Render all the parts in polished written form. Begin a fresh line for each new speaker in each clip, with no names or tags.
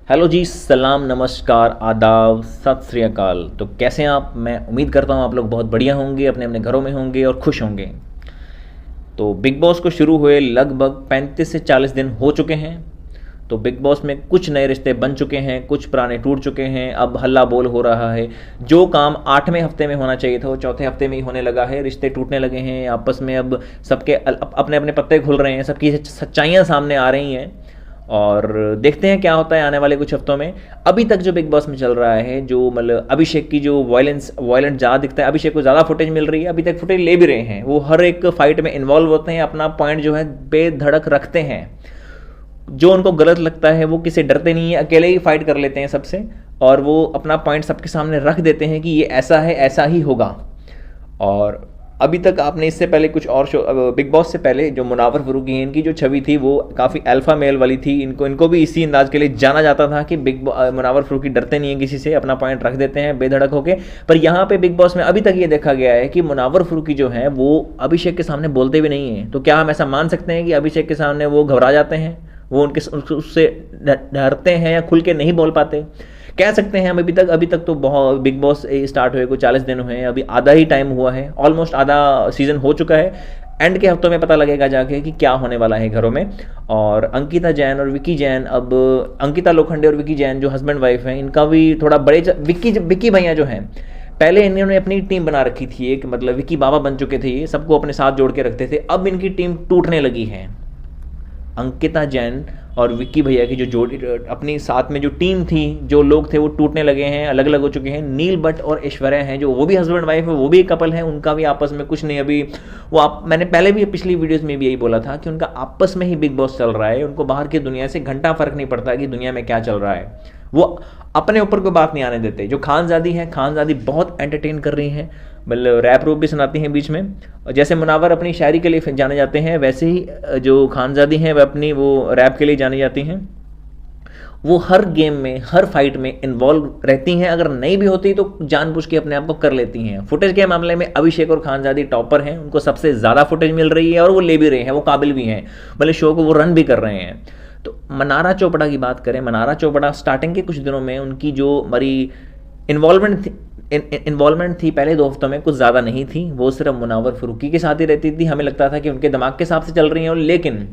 Hello जी, सलाम, नमस्कार, आदाब, सत श्री अकाल। तो कैसे हैं आप? मैं उम्मीद करता हूँ आप लोग बहुत बढ़िया होंगे, अपने अपने घरों में होंगे और खुश होंगे। तो बिग बॉस को शुरू हुए लगभग 35 से 40 दिन हो चुके हैं। तो बिग बॉस में कुछ नए रिश्ते बन चुके हैं, कुछ पुराने टूट चुके हैं। अब हल्ला बोल हो रहा है। जो काम 8वें हफ्ते में होना चाहिए था वो चौथे हफ्ते में ही होने लगा है। रिश्ते टूटने लगे हैं आपस में। अब सबके अपने अपने पत्ते खुल रहे हैं, सबकी सच्चाइयाँ सामने आ रही हैं और देखते हैं क्या होता है आने वाले कुछ हफ्तों में। अभी तक जो बिग बॉस में चल रहा है, जो मतलब अभिषेक की जो वायलेंट ज़्यादा दिखता है, अभिषेक को ज़्यादा फुटेज मिल रही है, अभी तक फुटेज ले भी रहे हैं। वो हर एक फाइट में इन्वॉल्व होते हैं, अपना पॉइंट जो है बेधड़क रखते हैं। जो उनको गलत लगता है वो किसी डरते नहीं है, अकेले ही फाइट कर लेते हैं सबसे, और वो अपना पॉइंट सबके सामने रख देते हैं कि ये ऐसा है, ऐसा ही होगा। और अभी तक आपने इससे पहले कुछ और शो, बिग बॉस से पहले जो मुनावर फरूकी हैं, इनकी जो छवि थी वो काफ़ी अल्फा मेल वाली थी। इनको भी इसी अंदाज के लिए जाना जाता था कि मुनावर फरूकी डरते नहीं है किसी से, अपना पॉइंट रख देते हैं बेधड़क होके। पर यहाँ पे बिग बॉस में अभी तक ये देखा गया है कि मुनावर फरूकी जो है वो अभिषेक के सामने बोलते भी नहीं हैं। तो क्या हम ऐसा मान सकते हैं कि अभिषेक के सामने वो घबरा जाते हैं, वो उससे डरते हैं या खुल के नहीं बोल पाते? कह सकते हैं हम अभी तक तो बहुत बिग बॉस स्टार्ट हुए को 40 दिन हुए हैं, अभी आधा ही टाइम हुआ है, ऑलमोस्ट आधा सीजन हो चुका है। एंड के हफ्तों में पता लगेगा जाके कि क्या होने वाला है घरों में। और अंकिता जैन और विकी जैन, अब अंकिता लोखंडे और विकी जैन जो हस्बैंड वाइफ हैं, इनका भी थोड़ा विक्की भैया जो हैं, पहले इन्होंने अपनी टीम बना रखी थी एक, मतलब विक्की बाबा बन चुके थे, ये सबको अपने साथ जोड़ के रखते थे। अब इनकी टीम टूटने लगी है। अंकिता जैन और विक्की भैया की जो जोड़ी, अपनी साथ में जो टीम थी, जो लोग थे, वो टूटने लगे हैं, अलग अलग हो चुके हैं। नील भट्ट और ऐश्वर्या हैं, जो वो भी हस्बैंड वाइफ है, वो भी एक कपल है, उनका भी आपस में कुछ नहीं अभी। मैंने पहले भी पिछली वीडियोस में भी यही बोला था कि उनका आपस में ही बिग बॉस चल रहा है। उनको बाहर की दुनिया से घंटा फर्क नहीं पड़ता कि दुनिया में क्या चल रहा है। वो अपने ऊपर कोई बात नहीं आने देते। जो खानजादी है, खानजादी बहुत एंटरटेन कर रही हैं, मतलब रैप रूप भी सुनाती हैं बीच में। जैसे मुनावर अपनी शायरी के लिए जाने जाते हैं, वैसे ही जो खानजादी हैं वह अपनी वो रैप के लिए जानी जाती हैं। वो हर गेम में, हर फाइट में इन्वॉल्व रहती हैं। अगर नहीं भी होती तो जानबूझ के अपने आप को कर लेती हैं। फुटेज के मामले में अभिषेक और खानजादी टॉपर हैं, उनको सबसे ज़्यादा फुटेज मिल रही है और वो ले भी रहे हैं, वो काबिल भी हैं, मतलब शो को वो रन भी कर रहे हैं। तो मनारा चोपड़ा की बात करें, मनारा चोपड़ा स्टार्टिंग के कुछ दिनों में उनकी जो मरी इन्वॉल्वमेंट थी पहले 2 हफ्तों में कुछ ज़्यादा नहीं थी। वो सिर्फ मुनावर फरूकी के साथ ही रहती थी। हमें लगता था कि उनके दिमाग के हिसाब से चल रही हैं, लेकिन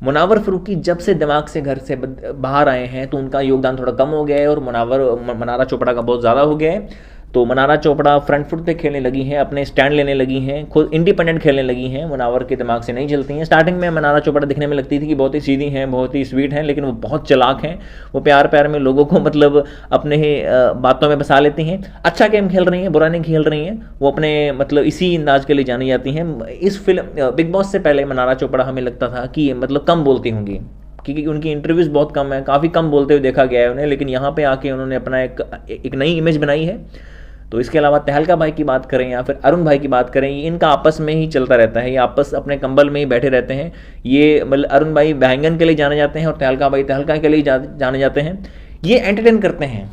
मुनावर फरूकी जब से दिमाग से घर से बाहर आए हैं तो उनका योगदान थोड़ा कम हो गया है और मनारा चोपड़ा का बहुत ज़्यादा हो गया है। तो मनारा चोपड़ा फ्रंट फुट पे खेलने लगी हैं, अपने स्टैंड लेने लगी हैं, खुद इंडिपेंडेंट खेलने लगी हैं, मुनावर के दिमाग से नहीं चलती हैं। स्टार्टिंग में मनारा चोपड़ा दिखने में लगती थी कि बहुत ही सीधी हैं, बहुत ही स्वीट हैं, लेकिन वो बहुत चालाक हैं। वो प्यार में लोगों को मतलब अपने ही बातों में बसा लेती हैं। अच्छा गेम खेल रही हैं, बुरा नहीं खेल रही हैं, वो अपने मतलब इसी अंदाज के लिए जानी जाती हैं। इस फिल्म बिग बॉस से पहले मनारा चोपड़ा हमें लगता था कि मतलब कम बोलती होंगी, क्योंकि उनकी इंटरव्यूज़ बहुत कम है, काफ़ी कम बोलते हुए देखा गया है उन्हें। लेकिन यहाँ पे आके उन्होंने अपना एक नई इमेज बनाई है। तो इसके अलावा तहलका भाई की बात करें या फिर अरुण भाई की बात करें, इनका आपस में ही चलता रहता है। ये आपस अपने कंबल में ही बैठे रहते हैं। ये मतलब अरुण भाई बैंगन के लिए जाने जाते हैं और तहलका भाई तहलका के लिए जाने जाते हैं। ये एंटरटेन करते हैं।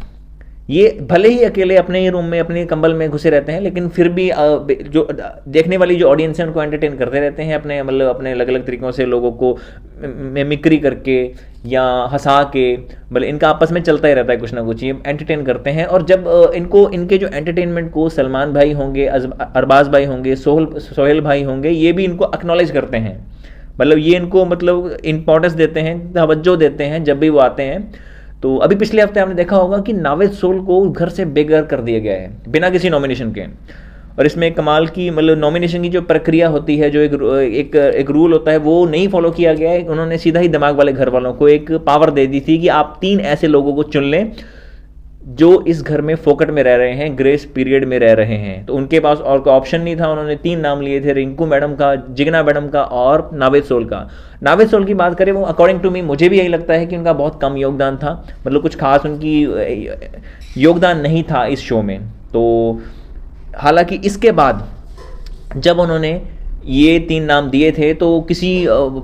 ये भले ही अकेले अपने ही रूम में अपने कंबल में घुसे रहते हैं, लेकिन फिर भी जो देखने वाली जो ऑडियंस है उनको एंटरटेन करते रहते हैं अपने मतलब अपने अलग अलग तरीक़ों से, लोगों को मिमिक्री करके या हंसा के। मतलब इनका आपस में चलता ही रहता है कुछ ना कुछ, ये एंटरटेन करते हैं। और जब इनके जो एंटरटेनमेंट को सलमान भाई होंगे, अरबाज भाई होंगे, सोहेल भाई होंगे, ये भी इनको एक्नॉलेज करते हैं। मतलब ये इनको मतलब इंपॉर्टेंस देते हैं, तवज्जो देते हैं जब भी वो आते हैं। तो अभी पिछले हफ्ते आपने देखा होगा कि नावेद सोल को घर से बेघर कर दिया गया है बिना किसी नॉमिनेशन के। और इसमें कमाल की मतलब नॉमिनेशन की जो प्रक्रिया होती है, जो एक रूल होता है, वो नहीं फॉलो किया गया है। उन्होंने सीधा ही दिमाग वाले घर वालों को एक पावर दे दी थी कि आप 3 ऐसे लोगों को चुन लें जो इस घर में फोकट में रह रहे हैं, ग्रेस पीरियड में रह रहे हैं। तो उनके पास और कोई ऑप्शन नहीं था। उन्होंने 3 नाम लिए थे, रिंकू मैडम का, जिगना मैडम का और नावेद सोल का। नावेद सोल की बात करें, वो अकॉर्डिंग टू मी, मुझे भी यही लगता है कि उनका बहुत कम योगदान था, मतलब कुछ खास उनकी योगदान नहीं था इस शो में। तो हालांकि इसके बाद जब उन्होंने ये 3 नाम दिए थे तो किसी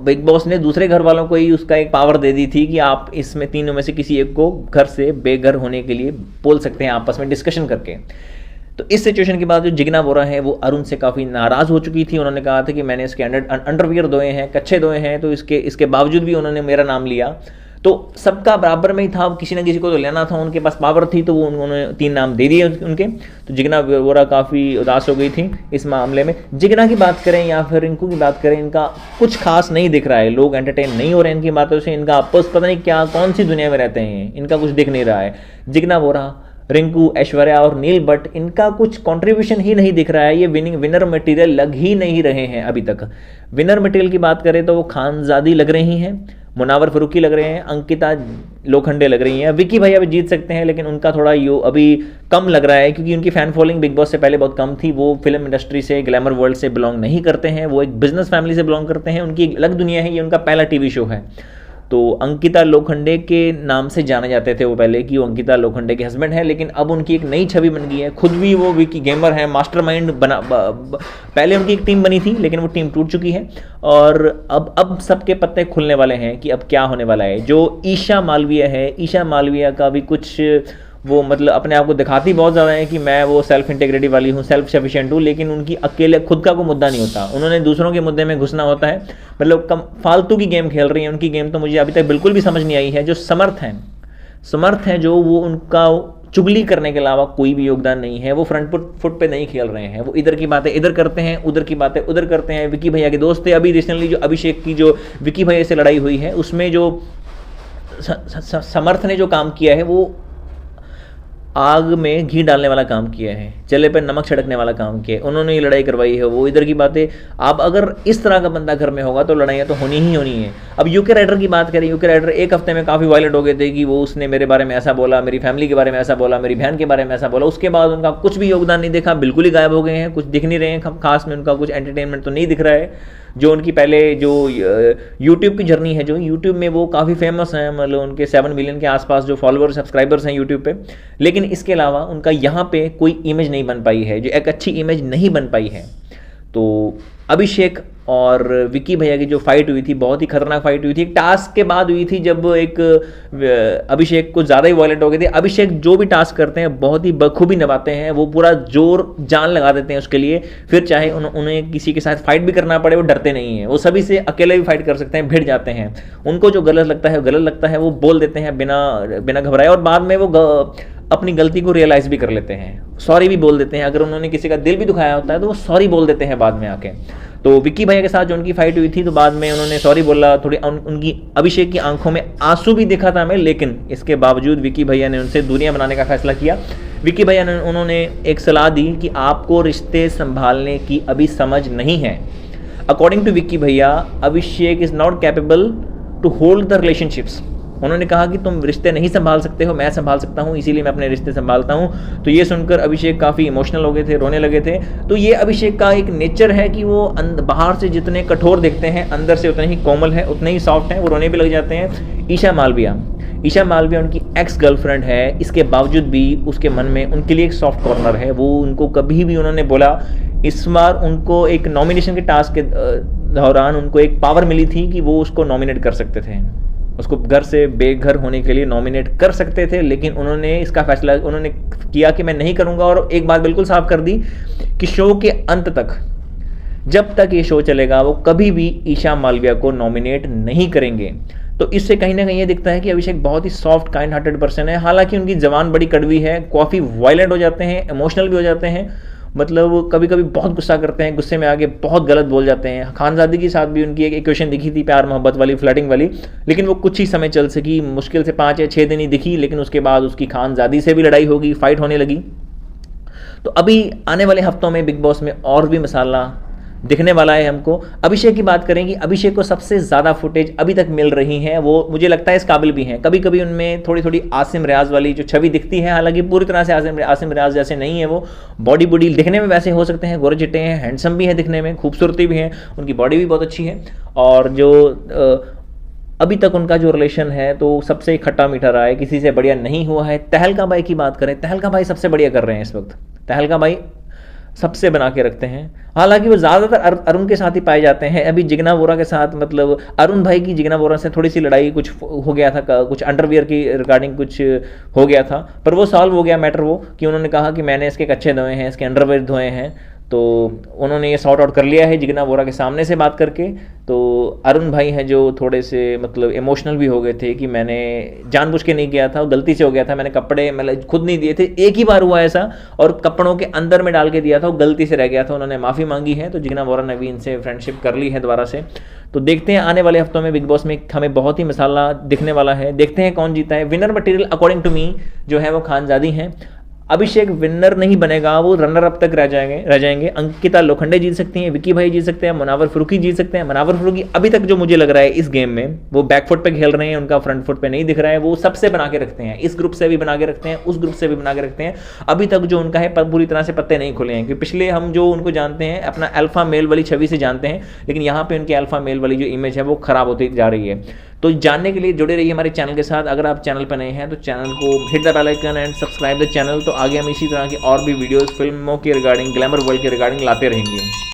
बिग बॉस ने दूसरे घर वालों को ही उसका एक पावर दे दी थी कि आप इसमें तीनों में से किसी एक को घर से बेघर होने के लिए बोल सकते हैं आपस में डिस्कशन करके। तो इस सिचुएशन के बाद जो जिगना बोरा है वो अरुण से काफ़ी नाराज़ हो चुकी थी। उन्होंने कहा था कि मैंने इसके अंडरवियर धोए हैं, कच्छे धोए हैं, तो इसके बावजूद भी उन्होंने मेरा नाम लिया। तो सबका बराबर में ही था, किसी ना किसी को तो लेना था, उनके पास पावर थी, तो वो उन्होंने 3 नाम दे दिए उनके। तो जिग्ना वोरा काफ़ी उदास हो गई थी इस मामले में। जिग्ना की बात करें या फिर रिंकू की बात करें, इनका कुछ खास नहीं दिख रहा है, लोग एंटरटेन नहीं हो रहे हैं इनकी बातों से, इनका आपस पता नहीं क्या कौन सी दुनिया में रहते हैं, इनका कुछ दिख नहीं रहा है। जिग्ना वोरा, रिंकू, ऐश्वर्या और नील भट्ट, इनका कुछ कंट्रीब्यूशन ही नहीं दिख रहा है, ये विनर मटेरियल लग ही नहीं रहे हैं अभी तक। विनर मटेरियल की बात करें तो वो खानजादी लग रही हैं, मुनावर फरूकी लग रहे हैं, अंकिता लोखंडे लग रही हैं, विकी भैया भी जीत सकते हैं, लेकिन उनका थोड़ा अभी कम लग रहा है, क्योंकि उनकी फैन फॉलोइंग बिग बॉस से पहले बहुत कम थी। वो फिल्म इंडस्ट्री से, ग्लैमर वर्ल्ड से बिलोंग नहीं करते हैं, वो एक बिजनेस फैमिली से बिलोंग करते हैं, उनकी एक अलग दुनिया है, ये उनका पहला टीवी शो है। तो अंकिता लोखंडे के नाम से जाने जाते थे वो पहले, कि वो अंकिता लोखंडे के हस्बैंड है, लेकिन अब उनकी एक नई छवि बन गई है। खुद भी वो विकी गेमर है, मास्टरमाइंड पहले उनकी एक टीम बनी थी, लेकिन वो टीम टूट चुकी है, और अब सबके पत्ते खुलने वाले हैं कि अब क्या होने वाला है। जो ईशा मालवीय है, ईशा मालवीय का भी कुछ वो मतलब अपने आप को दिखाती बहुत ज़्यादा है कि मैं वो सेल्फ इंटीग्रिटी वाली हूँ, सेल्फ सफिशिएंट हूँ, लेकिन उनकी अकेले खुद का कोई मुद्दा नहीं होता, उन्होंने दूसरों के मुद्दे में घुसना होता है। मतलब कम फालतू की गेम खेल रही है, उनकी गेम तो मुझे अभी तक बिल्कुल भी समझ नहीं आई है। जो समर्थ हैं जो, वो उनका चुगली करने के अलावा कोई भी योगदान नहीं है, वो फ्रंट फुट पे नहीं खेल रहे हैं, वो इधर की बातें इधर करते हैं, उधर की बातें उधर करते हैं। विकी भैया के दोस्त थे, अभी रिसेंटली जो अभिषेक की जो विकी भैया से लड़ाई हुई है, उसमें जो समर्थ ने जो काम किया है, वो आग में घी डालने वाला काम किया है, जले पे नमक छिड़कने वाला काम किया है, उन्होंने ये लड़ाई करवाई है। वो इधर की बातें, आप अगर इस तरह का बंदा घर में होगा तो लड़ाइयाँ तो होनी ही होनी है। अब यूके राइडर की बात करें, यूके राइडर एक हफ्ते में काफ़ी वायलेंट हो गए थे कि वो उसने मेरे बारे में ऐसा बोला, मेरी फैमिली के बारे में ऐसा बोला, मेरी बहन के बारे में ऐसा बोला। उसके बाद उनका कुछ भी योगदान नहीं देखा, बिल्कुल ही गायब हो गए हैं, कुछ दिख नहीं रहे हैं खास में, उनका कुछ एंटरटेनमेंट तो नहीं दिख रहा है। जो उनकी पहले जो यूट्यूब की जर्नी है, जो यूट्यूब में वो काफ़ी फेमस हैं, मतलब उनके 7 मिलियन के आसपास जो फॉलोअर सब्सक्राइबर्स हैं यूट्यूब पे, लेकिन इसके अलावा उनका यहाँ पे कोई इमेज नहीं बन पाई है, जो एक अच्छी इमेज नहीं बन पाई है। तो अभिषेक और विकी भैया की जो फाइट हुई थी, बहुत ही खतरनाक फाइट हुई थी, एक टास्क के बाद हुई थी, जब एक अभिषेक कुछ ज़्यादा ही वायलेंट हो गए थे। अभिषेक जो भी टास्क करते हैं बहुत ही बखूबी निभाते हैं, वो पूरा जोर जान लगा देते हैं उसके लिए, फिर चाहे उन्हें किसी के साथ फाइट भी करना पड़े, वो डरते नहीं हैं, वो सभी से अकेले भी फाइट कर सकते हैं, भिड़ जाते हैं। उनको जो गलत लगता है वो बोल देते हैं बिना घबराए, और बाद में वो अपनी गलती को रियलाइज़ भी कर लेते हैं, सॉरी भी बोल देते हैं। अगर उन्होंने किसी का दिल भी दुखाया होता है तो वो सॉरी बोल देते हैं बाद में आके। तो विक्की भैया के साथ जो उनकी फाइट हुई थी, तो बाद में उन्होंने सॉरी बोला, थोड़ी उनकी अभिषेक की आंखों में आंसू भी दिखा था हमें, लेकिन इसके बावजूद विक्की भैया ने उनसे दूरियां बनाने का फैसला किया। विक्की भैया ने उन्होंने एक सलाह दी कि आपको रिश्ते संभालने की अभी समझ नहीं है। अकॉर्डिंग टू विक्की भैया, Abhishek is not capable to hold the relationships. उन्होंने कहा कि तुम रिश्ते नहीं संभाल सकते हो, मैं संभाल सकता हूँ, इसीलिए मैं अपने रिश्ते संभालता हूँ। तो ये सुनकर अभिषेक काफ़ी इमोशनल हो गए थे, रोने लगे थे। तो ये अभिषेक का एक नेचर है कि वो बाहर से जितने कठोर दिखते हैं, अंदर से उतने ही कोमल है, उतने ही सॉफ्ट हैं, वो रोने भी लग जाते हैं। ईशा मालविया उनकी एक्स गर्लफ्रेंड है, इसके बावजूद भी उसके मन में उनके लिए एक सॉफ्ट कॉर्नर है। वो उनको कभी भी उन्होंने बोला, इस बार उनको एक नॉमिनेशन के टास्क के दौरान उनको एक पावर मिली थी कि वो उसको नॉमिनेट कर सकते थे, उसको घर से बेघर होने के लिए नॉमिनेट कर सकते थे, लेकिन उन्होंने इसका फैसला उन्होंने किया कि मैं नहीं करूंगा। और एक बात बिल्कुल साफ कर दी कि शो के अंत तक, जब तक ये शो चलेगा, वो कभी भी ईशा मालविया को नॉमिनेट नहीं करेंगे। तो इससे कहीं ना कहीं ये दिखता है कि अभिषेक बहुत ही सॉफ्ट काइंड हार्टेड पर्सन है। हालांकि उनकी जबान बड़ी कड़वी है, काफ़ी वायलेंट हो जाते हैं, इमोशनल भी हो जाते हैं, मतलब कभी कभी बहुत गुस्सा करते हैं, गुस्से में आगे बहुत गलत बोल जाते हैं। खानजादी के साथ भी उनकी एक इक्वेशन दिखी थी, प्यार मोहब्बत वाली, फ्लर्टिंग वाली, लेकिन वो कुछ ही समय चल सकी, मुश्किल से 5 या 6 दिन ही दिखी, लेकिन उसके बाद उसकी खानजादी से भी लड़ाई होगी, फाइट होने लगी। तो अभी आने वाले हफ्तों में बिग बॉस में और भी मसाला दिखने वाला है हमको। अभिषेक की बात करें कि अभिषेक को सबसे ज़्यादा फुटेज अभी तक मिल रही है, वो मुझे लगता है इस काबिल भी हैं। कभी कभी उनमें थोड़ी थोड़ी आसिम रियाज वाली जो छवि दिखती है, हालांकि पूरी तरह से आसिम रियाज जैसे नहीं है वो, बॉडी दिखने में वैसे हो सकते हैं, गोरे चिट्टे हैं, हैंडसम भी है दिखने में, खूबसूरती भी है, उनकी बॉडी भी बहुत अच्छी है। और जो अभी तक उनका जो रिलेशन है तो सबसे खट्टा मीठा रहा है, किसी से बढ़िया नहीं हुआ है। तहलका भाई की बात करें, तहलका भाई सबसे बढ़िया कर रहे हैं इस वक्त, तहलका भाई सबसे बना के रखते हैं। हालांकि वो ज़्यादातर अरुण के साथ ही पाए जाते हैं। अभी जिग्ना वोरा के साथ, मतलब अरुण भाई की जिग्ना वोरा से थोड़ी सी लड़ाई कुछ हो गया था, कुछ अंडरवियर की रिगार्डिंग कुछ हो गया था, पर वो सॉल्व हो गया मैटर, वो कि उन्होंने कहा कि मैंने इसके कच्चे धोए हैं, इसके अंडरवियर धोए हैं। तो उन्होंने ये सॉर्ट आउट कर लिया है जिग्ना बोरा के सामने से बात करके। तो अरुण भाई हैं जो थोड़े से मतलब इमोशनल भी हो गए थे कि मैंने जानबूझ के नहीं किया था, गलती से हो गया था, मैंने कपड़े मतलब खुद नहीं दिए थे, एक ही बार हुआ ऐसा, और कपड़ों के अंदर में डाल के दिया था, वो गलती से रह गया था, उन्होंने माफ़ी मांगी है। तो जिग्ना बोरा ने भी इनसे फ्रेंडशिप कर ली है दोबारा से। तो देखते हैं आने वाले हफ्तों में बिग बॉस में हमें बहुत ही मसाला दिखने वाला है, देखते हैं कौन जीता है। Winner material according to me जो है वो खानजादी हैं। अभिषेक विनर नहीं बनेगा, वो रनर अप तक रह जाएंगे। अंकिता लोखंडे जीत सकती हैं, विकी भाई जीत सकते हैं, मुनावर फरूकी जीत सकते हैं। मुनावर फरूकी अभी तक जो मुझे लग रहा है इस गेम में वो बैक फुट पे खेल रहे हैं, उनका फ्रंट फुट पे नहीं दिख रहा है। वो सबसे बना के रखते हैं, इस ग्रुप से भी बना के रखते हैं, उस ग्रुप से भी बना के रखते हैं। अभी तक जो उनका है पूरी तरह से पत्ते नहीं खुले हैं, क्योंकि पिछले हम जो उनको जानते हैं अपना अल्फा मेल वाली छवि से जानते हैं, लेकिन यहाँ पे उनकी अल्फा मेल वाली जो इमेज है वो खराब होती जा रही है। तो जानने के लिए जुड़े रहिए हमारे चैनल के साथ। अगर आप चैनल पर नए हैं तो चैनल को hit the bell icon and subscribe the channel. तो आगे हम इसी तरह की और भी वीडियोस फिल्मों के रिगार्डिंग, ग्लैमर वर्ल्ड के रिगार्डिंग लाते रहेंगे।